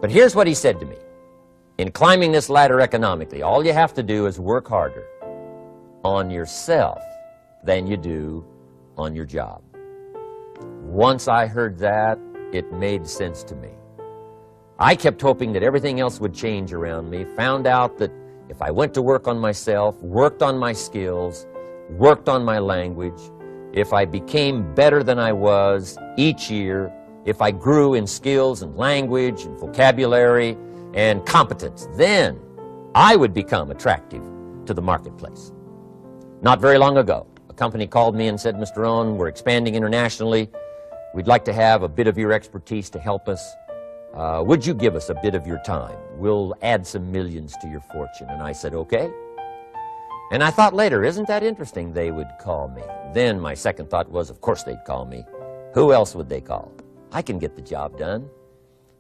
But here's what he said to me. In climbing this ladder economically, all you have to do is work harder on yourself than you do on your job. Once I heard that, it made sense to me. I kept hoping that everything else would change around me, found out that if I went to work on myself, worked on my skills, worked on my language, if I became better than I was each year, if I grew in skills and language and vocabulary and competence, then I would become attractive to the marketplace. Not very long ago, a company called me and said, Mr. Rohn, we're expanding internationally. We'd like to have a bit of your expertise to help us. Would you give us a bit of your time? We'll add some millions to your fortune. And I said, okay. And I thought later, isn't that interesting they would call me? Then my second thought was, of course they'd call me. Who else would they call? I can get the job done.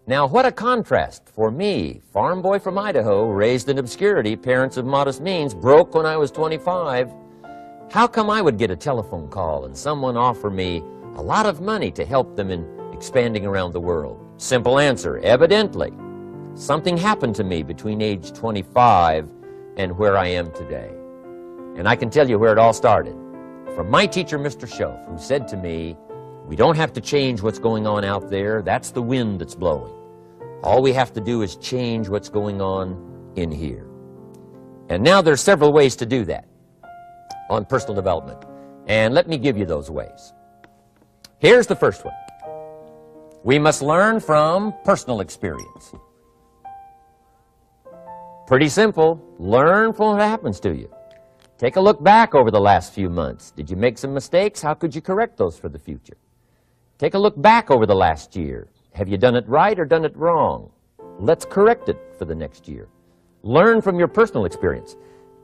Now, what a contrast for me, farm boy from Idaho, raised in obscurity, parents of modest means, broke when I was 25. How come I would get a telephone call and someone offer me a lot of money to help them in expanding around the world? Simple answer, evidently. Something happened to me between age 25 and where I am today. And I can tell you where it all started. From my teacher, Mr. Schoaf, who said to me, we don't have to change what's going on out there. That's the wind that's blowing. All we have to do is change what's going on in here. And now there's several ways to do that on personal development. And let me give you those ways. Here's the first one. We must learn from personal experience. Pretty simple. Learn from what happens to you. Take a look back over the last few months. Did you make some mistakes? How could you correct those for the future? Take a look back over the last year. Have you done it right or done it wrong? Let's correct it for the next year. Learn from your personal experience.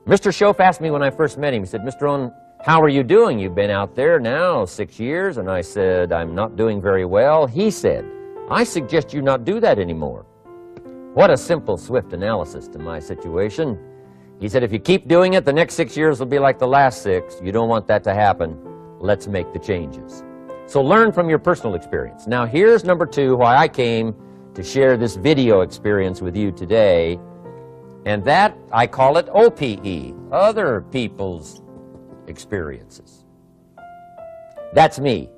Mr. Schoaf asked me when I first met him, he said, Mr. Rohn, how are you doing? You've been out there now 6 years. And I said, I'm not doing very well. He said, I suggest you not do that anymore. What a simple, swift analysis to my situation. He said, if you keep doing it, the next 6 years will be like the last 6. You don't want that to happen. Let's make the changes. So learn from your personal experience. Now here's number 2, why I came to share this video experience with you today. And that, I call it OPE, other people's experiences. That's me,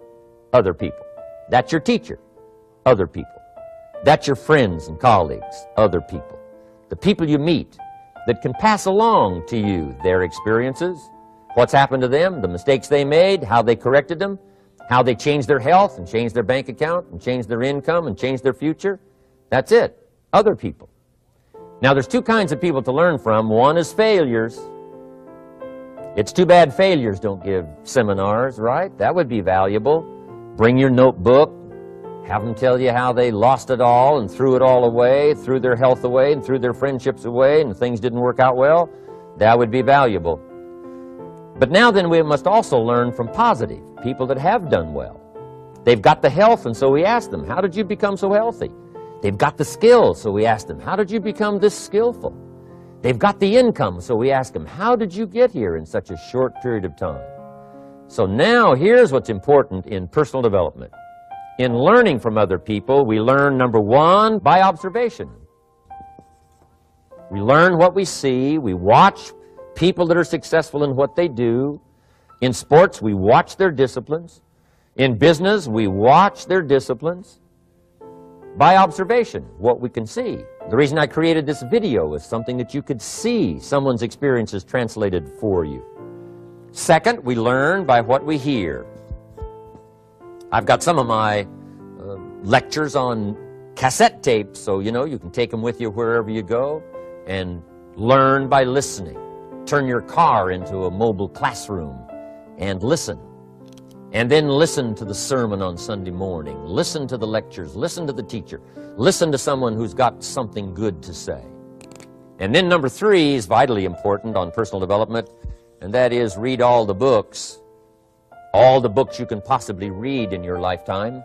other people. That's your teacher, other people. That's your friends and colleagues, other people. The people you meet that can pass along to you their experiences, what's happened to them, the mistakes they made, how they corrected them, how they changed their health and changed their bank account and changed their income and changed their future. That's it, other people. Now there's 2 kinds of people to learn from. One is failures. It's too bad failures don't give seminars, right? That would be valuable. Bring your notebook, have them tell you how they lost it all and threw it all away, threw their health away and threw their friendships away and things didn't work out well. That would be valuable. But now then we must also learn from positive, people that have done well. They've got the health, and so we ask them, how did you become so healthy? They've got the skills, so we ask them, how did you become this skillful? They've got the income, so we ask them, how did you get here in such a short period of time? So now here's what's important in personal development. In learning from other people, we learn, number 1, by observation. We learn what we see. We watch people that are successful in what they do. In sports, we watch their disciplines. In business, we watch their disciplines. By observation, what we can see. The reason I created this video was something that you could see someone's experiences translated for you. Second, we learn by what we hear. I've got some of my lectures on cassette tapes, so you can take them with you wherever you go and learn by listening. Turn your car into a mobile classroom and listen. And then listen to the sermon on Sunday morning. Listen to the lectures. Listen to the teacher. Listen to someone who's got something good to say. And then number 3 is vitally important on personal development, and that is read all the books you can possibly read in your lifetime.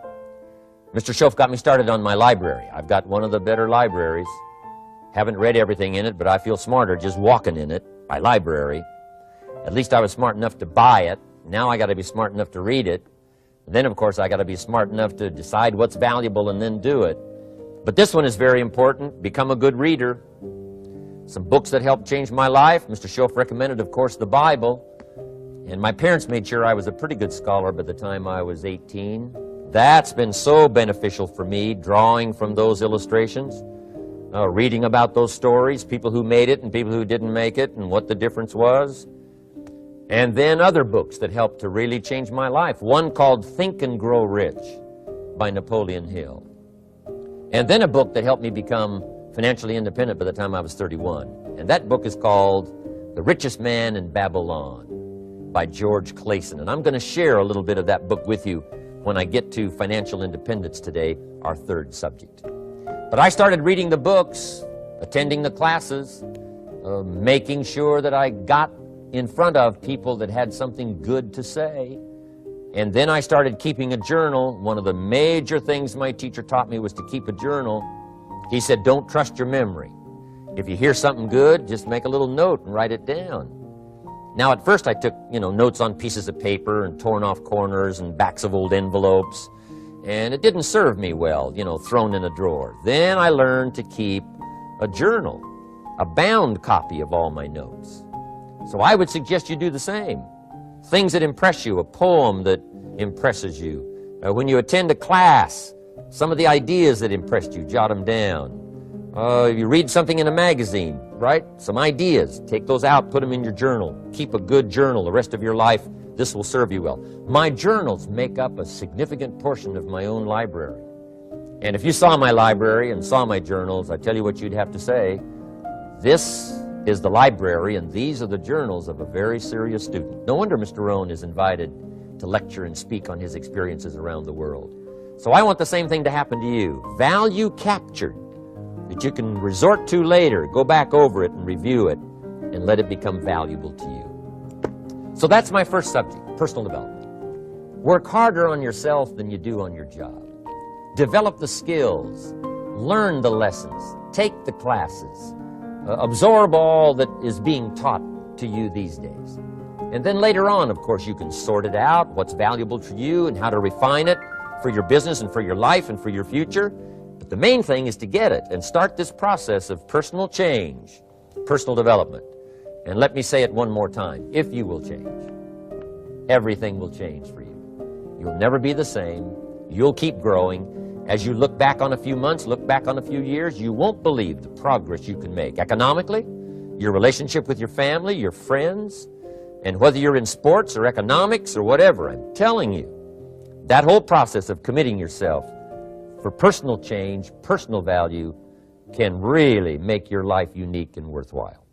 Mr. Schoaf got me started on my library. I've got one of the better libraries. Haven't read everything in it, but I feel smarter just walking in it, my library. At least I was smart enough to buy it. Now I got to be smart enough to read it. And then, of course, I got to be smart enough to decide what's valuable and then do it. But this one is very important. Become a good reader. Some books that helped change my life. Mr. Schoaf recommended, of course, the Bible. And my parents made sure I was a pretty good scholar by the time I was 18. That's been so beneficial for me, drawing from those illustrations, reading about those stories, people who made it and people who didn't make it, and what the difference was. And then other books that helped to really change my life. One called Think and Grow Rich by Napoleon Hill. And then a book that helped me become financially independent by the time I was 31. And that book is called The Richest Man in Babylon by George Clason. And I'm going to share a little bit of that book with you when I get to financial independence today, our third subject. But I started reading the books, attending the classes, making sure that I got in front of people that had something good to say. And then I started keeping a journal. One of the major things my teacher taught me was to keep a journal. He said, don't trust your memory. If you hear something good, just make a little note and write it down. Now, at first I took, notes on pieces of paper and torn off corners and backs of old envelopes. And it didn't serve me well, thrown in a drawer. Then I learned to keep a journal, a bound copy of all my notes. So I would suggest you do the same. Things that impress you, a poem that impresses you. When you attend a class, some of the ideas that impressed you, jot them down. You read something in a magazine, right? Some ideas, take those out, put them in your journal. Keep a good journal the rest of your life. This will serve you well. My journals make up a significant portion of my own library. And if you saw my library and saw my journals, I tell you what you'd have to say. This is the library, and these are the journals of a very serious student. No wonder Mr. Rohn is invited to lecture and speak on his experiences around the world. So I want the same thing to happen to you. Value captured that you can resort to later, go back over it and review it, and let it become valuable to you. So that's my first subject, personal development. Work harder on yourself than you do on your job. Develop the skills, learn the lessons, take the classes, absorb all that is being taught to you these days. And then later on, of course, you can sort it out, what's valuable to you and how to refine it for your business and for your life and for your future. But the main thing is to get it and start this process of personal change, personal development. And let me say it one more time. If you will change, everything will change for you. You'll never be the same. You'll keep growing. As you look back on a few months, look back on a few years, you won't believe the progress you can make economically, your relationship with your family, your friends, and whether you're in sports or economics or whatever. I'm telling you, that whole process of committing yourself for personal change, personal value, can really make your life unique and worthwhile.